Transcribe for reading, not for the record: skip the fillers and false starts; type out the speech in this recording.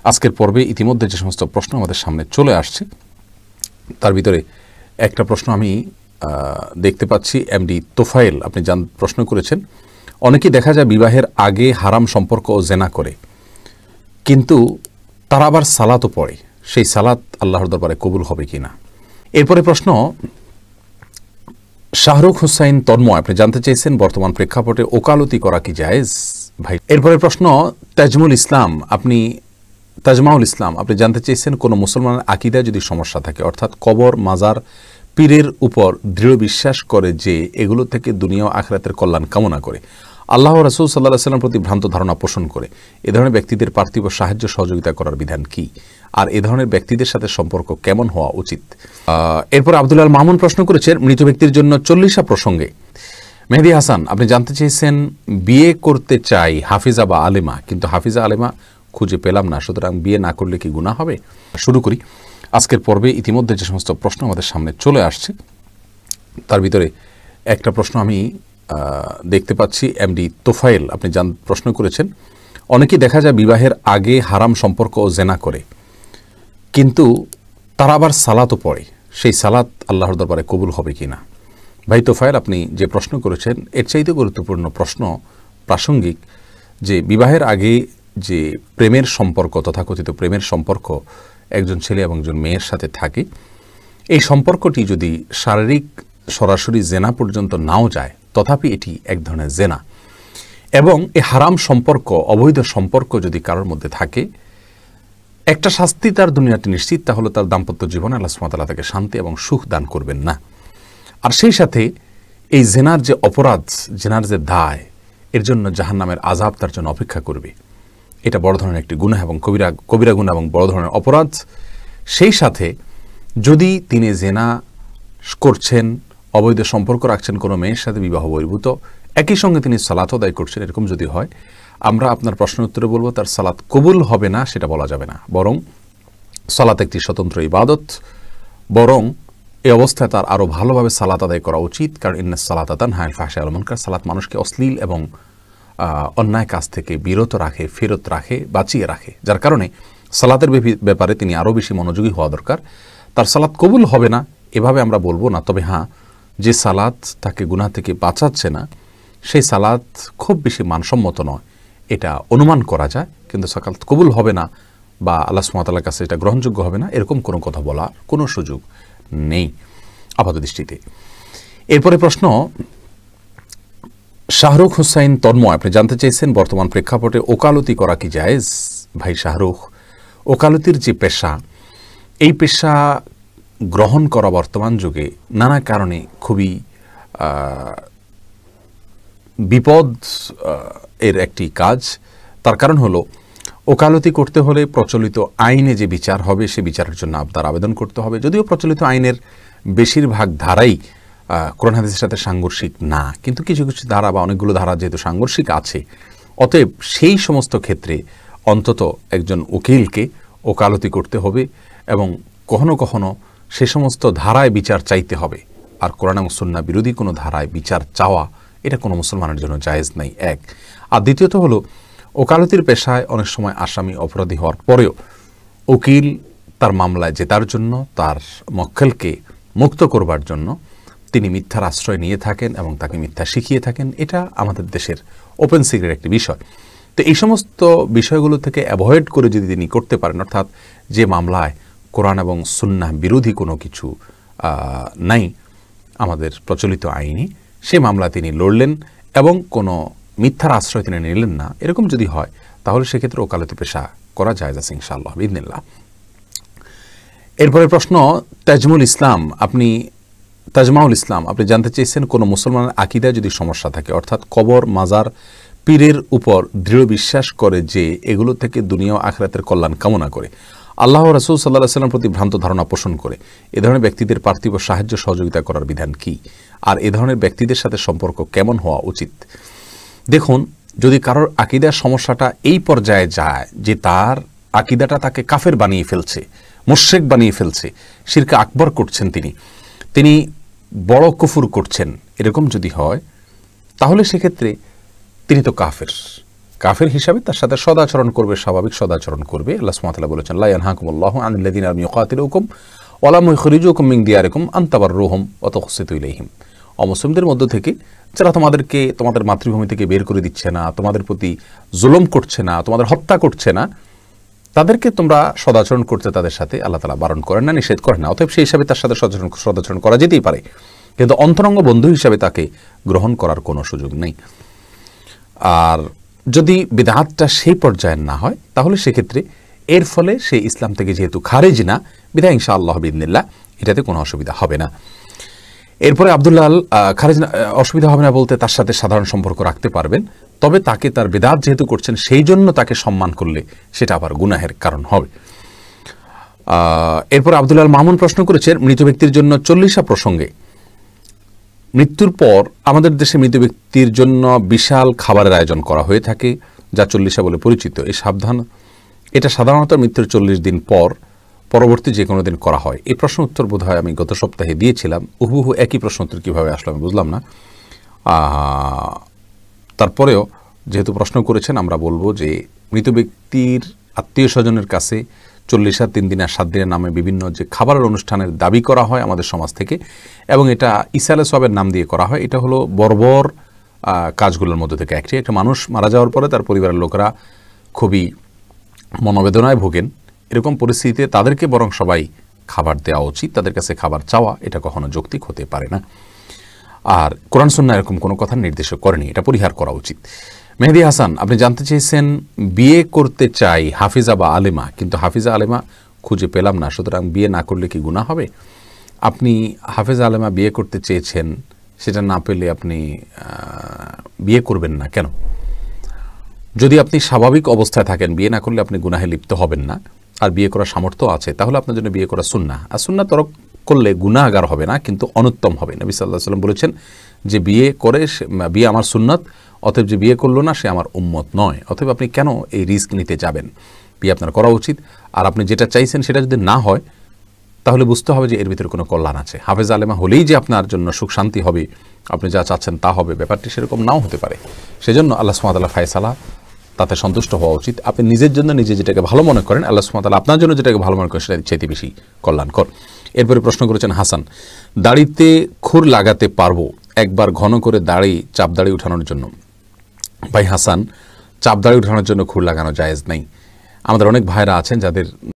আজকের পর্বে ইতিমধ্যে যে সমস্ত প্রশ্ন আমাদের সামনে চলে আসছে তার ভিতরে একটা প্রশ্ন আমি দেখতে পাচ্ছি। এমডি তোফায়েল আপনি প্রশ্ন করেছেন, অনেকেই দেখা যায় বিবাহের আগে হারাম সম্পর্ক ও জেনা করে, কিন্তু তারা আবার সালাতও পড়ে, সেই সালাত আল্লাহর দরবারে কবুল হবে কিনা। এরপরে প্রশ্ন শাহরুখ হুসাইন তন্ময় আপনি জানতে চাইছেন, বর্তমান প্রেক্ষাপটে ওকালতি করা কি জায়েজ ভাই। এরপরে প্রশ্ন তাজমাউল ইসলাম আপনি জানতে চেয়েছেন, কোনো মুসলমানের আকীদায় যদি সমস্যা থাকে, অর্থাৎ কবর, মাজার, পীরের উপর দৃঢ় বিশ্বাস করে যে এগুলো থেকে দুনিয়া ও আখিরাতের কল্যাণ কামনা করে, আল্লাহ রাসূল সাল্লাল্লাহু আলাইহি ওয়াসাল্লাম প্রতি ভ্রান্ত ধারণা পোষণ করে, এ ধরনের ব্যক্তিদের পার্থিব সাহায্য সহযোগিতা করার বিধান কি, আর এ ধরনের ব্যক্তিদের সাথে সম্পর্ক কেমন হওয়া উচিত। এরপর আব্দুল মামুন প্রশ্ন করেছেন মৃত ব্যক্তির জন্য 40 প্রসঙ্গে। মেহেদি হাসান আপনি জানতে চেয়েছেন, বিয়ে করতে চাই হাফিজা বা আলেমা, কিন্তু হাফিজা আলেমা খুঁজে পেলাম না, সুতরাং বিয়ে না করলে কি গুনাহ হবে। শুরু করি। আজকের পর্বে ইতিমধ্যে যে সমস্ত প্রশ্ন আমাদের সামনে চলে আসছে তার ভিতরে একটা প্রশ্ন আমি দেখতে পাচ্ছি। এমডি তোফায়েল আপনি প্রশ্ন করেছেন, অনেকেই দেখা যায় বিবাহের আগে হারাম সম্পর্ক ও জেনা করে, কিন্তু তারা আবার সালাতও পড়ে, সেই সালাত আল্লাহর দরবারে কবুল হবে কিনা। ভাই তোফায়েল, আপনি যে প্রশ্ন করেছেন এর চাইতে গুরুত্বপূর্ণ প্রশ্ন প্রাসঙ্গিক, যে বিবাহের আগে যে প্রেমের সম্পর্ক, তথাকথিত প্রেমের সম্পর্ক একজন ছেলে এবং একজন মেয়ের সাথে থাকে, এই সম্পর্কটি যদি শারীরিক সরাসরি জেনা পর্যন্ত নাও যায়, তথাপি এটি এক ধরনের জেনা, এবং এই হারাম সম্পর্ক, অবৈধ সম্পর্ক যদি কারোর মধ্যে থাকে, একটা শাস্তি তার দুনিয়াতে নিশ্চিত, তা হলো তার দাম্পত্য জীবনে আল্লাহ সুবহানাহু ওয়া তাআলা তাকে শান্তি এবং সুখ দান করবেন না। আর সেই সাথে এই জেনার যে অপরাধ, জেনার যে দায়, এর জন্য জাহান্নামের আযাব তার জন্য অপেক্ষা করবে। এটা বড় ধরনের একটি গুনাহ এবং কবিরা গুনাহ এবং বড় ধরনের অপরাধ। সেই সাথে যদি তিনি জেনা করছেন, অবৈধ সম্পর্ক রাখছেন কোনো মেয়ের সাথে বিবাহ বহির্ভূত, একই সঙ্গে তিনি সালাত আদায় করছেন, এরকম যদি হয়, আমরা আপনার প্রশ্নের উত্তরে বলবো তার সালাত কবুল হবে না, সেটা বলা যাবে না, বরং সালাত একটি স্বতন্ত্র ইবাদত, বরং এই অবস্থায় তার আরও ভালোভাবে সালাত আদায় করা উচিত। কারণ ইন্নাস সালাতা তানহা আনিল ফাহশাই ওয়াল মুনকার, সালাত মানুষকে অশ্লীল এবং অন্যায় কাজ থেকে বিরত রাখে, ফেরত রাখে, বাঁচিয়ে রাখে, যার কারণে সালাতের ব্যাপারে তিনি আরও বেশি মনোযোগী হওয়া দরকার। তার সালাত কবুল হবে না এভাবে আমরা বলবো না, তবে হ্যাঁ, যে সালাত তাকে গুনাহ থেকে বাঁচাচ্ছে না, সেই সালাত খুব বেশি মানসম্মত নয়, এটা অনুমান করা যায়, কিন্তু সালাত কবুল হবে না বা আল্লাহ সুবহানাহু ওয়া তাআলার কাছে এটা গ্রহণযোগ্য হবে না, এরকম কোনো কথা বলার কোনো সুযোগ নেই আপাত দৃষ্টিতে। এরপরে প্রশ্ন শাহরুখ হুসাইন তন্ময় আপনি জানতে চেয়েছেন, বর্তমান প্রেক্ষাপটে ওকালতি করা কি জায়েজ। ভাই শাহরুখ, ওকালতির যে পেশা, এই পেশা গ্রহণ করা বর্তমান যুগে নানা কারণে খুবই বিপদ এর একটি কাজ। তার কারণ হলো, ওকালতি করতে হলে প্রচলিত আইনে যে বিচার হবে, সে বিচারের জন্য আপনার আবেদন করতে হবে, যদিও প্রচলিত আইনের বেশিরভাগ ধারাই কোরআন হাদিসের সাথে সাংঘর্ষিক না, কিন্তু কিছু কিছু ধারা বা অনেকগুলো ধারা যেহেতু সাংঘর্ষিক আছে, অতএব সেই সমস্ত ক্ষেত্রে অন্তত একজন উকিলকে ওকালতি করতে হবে এবং কখনো কখনো সে সমস্ত ধারায় বিচার চাইতে হবে। আর কোরআন এবং সুন্নাহ বিরোধী কোনো ধারায় বিচার চাওয়া, এটা কোনো মুসলমানের জন্য জায়েজ নাই, এক। আর দ্বিতীয়ত হলো, ওকালতির পেশায় অনেক সময় আসামি অপরাধী হওয়ার পরেও উকিল তার মামলায় জেতার জন্য, তার মক্কেলকে মুক্ত করবার জন্য তিনি মিথ্যার আশ্রয় নিয়ে থাকেন এবং তাকে মিথ্যা শিখিয়ে থাকেন। এটা আমাদের দেশের ওপেন সিক্রেট একটি বিষয়। তো এই সমস্ত বিষয়গুলো থেকে অ্যাভয়েড করে যদি তিনি করতে পারেন, অর্থাৎ যে মামলায় কোরআন এবং সুন্নাহ বিরোধী কোনো কিছু নাই আমাদের প্রচলিত আইনে, সে মামলা তিনি লড়লেন এবং কোনো মিথ্যার আশ্রয় তিনি নিলেন না, এরকম যদি হয়, তাহলে সেক্ষেত্রে ওকালতি পেশা করা জায়েজ আছে ইনশাআল্লাহ বিইذনিল্লাহ। এরপরে প্রশ্ন তাজমাউল ইসলাম আপনি জানতে চেয়েছেন, কোনো মুসলমানের আকীদায় যদি সমস্যা থাকে, অর্থাৎ কবর, মাজার, পীরের উপর দৃঢ় বিশ্বাস করে যে এগুলো থেকে দুনিয়া ও আখিরাতের কল্যাণ কামনা করে, আল্লাহ রাসূল সাল্লাল্লাহু আলাইহি ওয়াসাল্লাম প্রতি ভ্রান্ত ধারণা পোষণ করে, এ ধরনের ব্যক্তিদের পার্থিব সাহায্য সহযোগিতা করার বিধান কি, আর এ ধরনের ব্যক্তিদের সাথে সম্পর্ক কেমন হওয়া উচিত। দেখুন, যদি কারোর আকীদার সমস্যাটা এই পর্যায়ে যায় যে তার আকীদাটা তাকে কাফের বানিয়ে ফেলছে, মুশরিক বানিয়ে ফেলছে, শিরকে আকবর করছেন, তিনি বড় কুফর করছেন, এরকম যদি হয়, তাহলে সেক্ষেত্রে তিনি তো কাফের। কাফের হিসাবে তার সাথে সদাচরণ করবে, স্বাভাবিক সদাচরণ করবে। আল্লাহ সুবহানাহু ওয়া তাআলা বলেছেন, লা ইয়ানহাকুমুল্লাহু আনিল্লাযিনা লাম ইউকাতিলুকুম ওয়া লাম ইখরিজুকুম মিন দিয়ারিকুম আন তাবাররুহুম ওয়া তুকসিতু ইলাইহিম। অমুসলিমদের মধ্য থেকে যারা তোমাদেরকে তোমাদের মাতৃভূমি থেকে বের করে দিচ্ছে না, তোমাদের প্রতি জুলুম করছে না, তোমাদের হত্যা করছে না, তাদেরকে তোমরা সদাচরণ করতে তাদের সাথে আল্লাহ তাআলা বারণ করেন না, নিষেধ করেন না। অতএব সেই হিসাবে তার সাথে সদাচরণ করা যেতেই পারে, কিন্তু অন্তরঙ্গ বন্ধু হিসাবে তাকে গ্রহণ করার কোনো সুযোগ নেই। আর যদি বিদআতটা সেই পর্যায়ের না হয়, তাহলে সেক্ষেত্রে এর ফলে সে ইসলাম থেকে যেহেতু খারেজ না, বিধায় ইনশাআল্লাহ বিইذনিল্লাহ এটাতে কোনো অসুবিধা হবে না। এরপরে আব্দুল্লাহ খারেজ অসুবিধা হবে না বলতে তার সাথে সাধারণ সম্পর্ক রাখতে পারবেন, তবে তাকে তার বিদআত যেহেতু করছেন সেই জন্য তাকে সম্মান করলে সেটা আবার গুনাহের কারণ হবে। এরপর আব্দুল্লাহ মামুন প্রশ্ন করেছেন, মৃত ব্যক্তির জন্য 40 প্রসঙ্গে মৃত্যুর পর আমাদের দেশে মৃত ব্যক্তির জন্য বিশাল খাবারের আয়োজন করা হয়ে থাকে, যা 40 বলে পরিচিত। এটা সাধারণত মৃত্যুর 40 দিন পর পরবর্তী যে কোনো দিন করা হয়। এই প্রশ্ন উত্তর বোধ হয় আমি গত সপ্তাহে দিয়েছিলাম। হুবহু একই প্রশ্ন উত্তর কীভাবে আসলো আমি বুঝলাম না। তারপরেও যেহেতু প্রশ্ন করেছেন, আমরা বলবো যে মৃত ব্যক্তির আত্মীয় স্বজনের কাছে 40 3 দিন আর 7 দিনের নামে বিভিন্ন যে খাবারের অনুষ্ঠানের দাবি করা হয় আমাদের সমাজ থেকে, এবং এটা ইসালে সবের নাম দিয়ে করা হয়। এটা হলো বর্বর কাজগুলোর মধ্যে থেকে একটি। একটা মানুষ মারা যাওয়ার পরে তার পরিবারের লোকেরা খুবই মনোবেদনায় ভোগেন, এরকম পরিস্থিতিতে তাদেরকে বরং সবাই খাবার দেওয়া উচিত, তাদের কাছে খাবার চাওয়া এটা কখনো যৌক্তিক হতে পারে না। আর কোরআন সুন্নাহ এরকম কোনো কথা নির্দেশ করেনি, এটা পরিহার করা উচিত। মেহেদি হাসান, আপনি জানতে চেয়েছেন বিয়ে করতে চাই হাফিজা বা আলেমা, কিন্তু হাফিজা আলেমা খুঁজে পেলাম না, সুতরাং বিয়ে না করলে কি গুনাহ হবে? আপনি হাফিজা আলেমা বিয়ে করতে চেয়েছেন, সেটা না পেলে আপনি বিয়ে করবেন না কেন? যদি আপনি স্বাভাবিক অবস্থায় থাকেন, বিয়ে না করলে আপনি গুনাহে লিপ্ত হবেন না, আর বিয়ে করার সামর্থ্য আছে, তাহলে আপনার জন্য বিয়ে করা সুন্নাহ। আর সুন্নাহ তরক করলে গুনাহগার হবে না, কিন্তু অনুত্তম হবে। নবী সাল্লাল্লাহু আলাইহি ওয়াসাল্লাম বলেছেন যে বিয়ে আমার সুন্নাত, অতএব যে বিয়ে করলো না সে আমার উম্মত নয়। অতএব আপনি কেন এই রিস্ক নিতে যাবেন? বিয়ে আপনার করা উচিত। আর আপনি যেটা চাইছেন সেটা যদি না হয়, তাহলে বুঝতে হবে যে এর ভিতরে কোনো কল্যাণ আছে। হাফেজ আলেমা হলেই যে আপনার জন্য সুখ শান্তি হবে, আপনি যা চাচ্ছেন তা হবে, ব্যাপারটি সেরকম নাও হতে পারে। সেজন্য আল্লাহ সুবহানাহু ওয়া তাআলা ফায়সালা, তাতে সন্তুষ্ট হওয়া উচিত। আপনি নিজের জন্য নিজে যেটাকে ভালো মনে করেন, আল্লাহ সুবহানাহু ওয়া তাআলা আপনার জন্য যেটাকে ভালো মনে করেন সেটা চাইতে বেশি কল্যাণকর। এরপরে প্রশ্ন করেছেন হাসান, দাড়িতে খুর লাগাতে পারবো একবার ঘন করে চাপ দাড়ি উঠানোর জন্য? ভাই হাসান, চাপ দাড়ি উঠানোর জন্য খুর লাগানো জায়েজ নেই। আমাদের অনেক ভাইরা আছেন যাদের